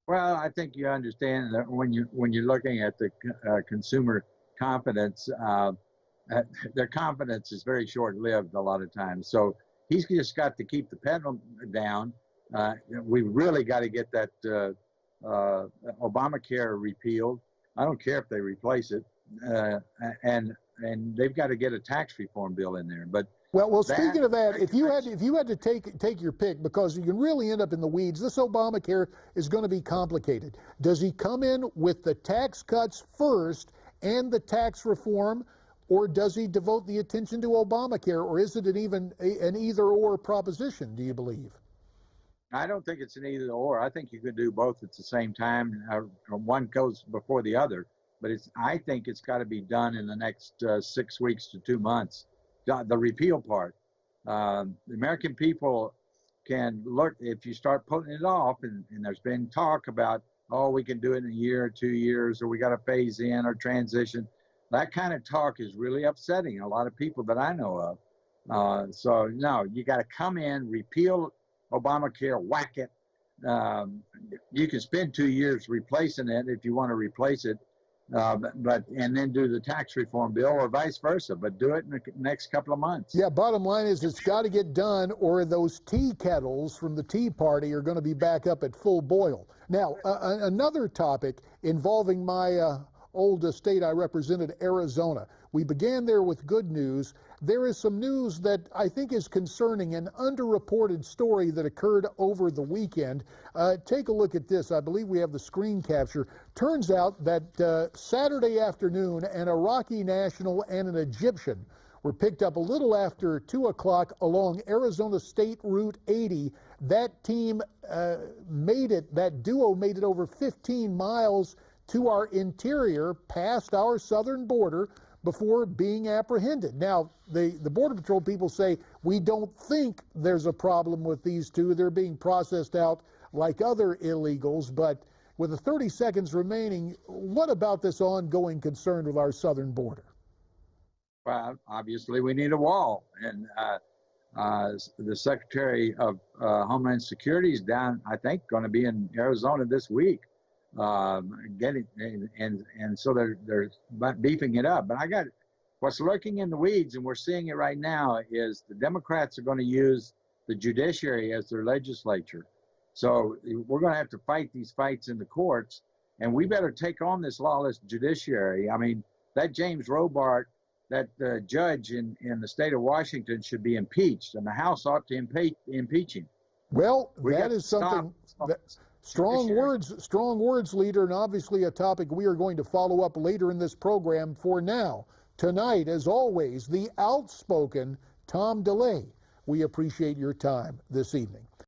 Well, I think you understand that when you're looking at the consumer confidence, their confidence is very short-lived a lot of times. So he's just got to keep the pedal down. We really got to get that Obamacare repealed. I don't care if they replace it, and they've got to get a tax reform bill in there. But well, speaking of that, if you had to take your pick, because you can really end up in the weeds, this Obamacare is going to be complicated. Does he come in with the tax cuts first and the tax reform, or does he devote the attention to Obamacare, or is it an either-or proposition, do you believe? I don't think it's an either-or. I think you could do both at the same time. One goes before the other. But I think it's got to be done in the next 6 weeks to 2 months. The repeal part. The American people can look, if you start putting it off, and there's been talk about, oh, we can do it in a year or 2 years, or we got to phase in or transition. That kind of talk is really upsetting a lot of people that I know of. So, no, you got to come in, repeal Obamacare, whack it. You can spend 2 years replacing it if you want to replace it. And then do the tax reform bill, or vice versa, but do it in the next couple of months. Yeah, bottom line is it's got to get done, or those tea kettles from the Tea Party are going to be back up at full boil. Now, another topic involving my old state I represented, Arizona. We began there with good news. There is some news that I think is concerning, an underreported story that occurred over the weekend. Take a look at this. I believe we have the screen capture. Turns out that Saturday afternoon, an Iraqi national and an Egyptian were picked up a little after 2 o'clock along Arizona State Route 80. That team that duo made it over 15 miles to our interior, past our southern border, before being apprehended. Now, the Border Patrol people say, we don't think there's a problem with these two. They're being processed out like other illegals. But with the 30 seconds remaining, what about this ongoing concern with our southern border? Well, obviously we need a wall. And the Secretary of Homeland Security is down, I think, going to be in Arizona this week. And so they're beefing it up. But what's lurking in the weeds, and we're seeing it right now, is the Democrats are going to use the judiciary as their legislature. So we're going to have to fight these fights in the courts, and we better take on this lawless judiciary. I mean, that James Robart, that judge in the state of Washington, should be impeached, and the House ought to impeach him. Well, that is something strong words, leader, and obviously a topic we are going to follow up later in this program. For now, tonight, as always, the outspoken Tom DeLay. We appreciate your time this evening.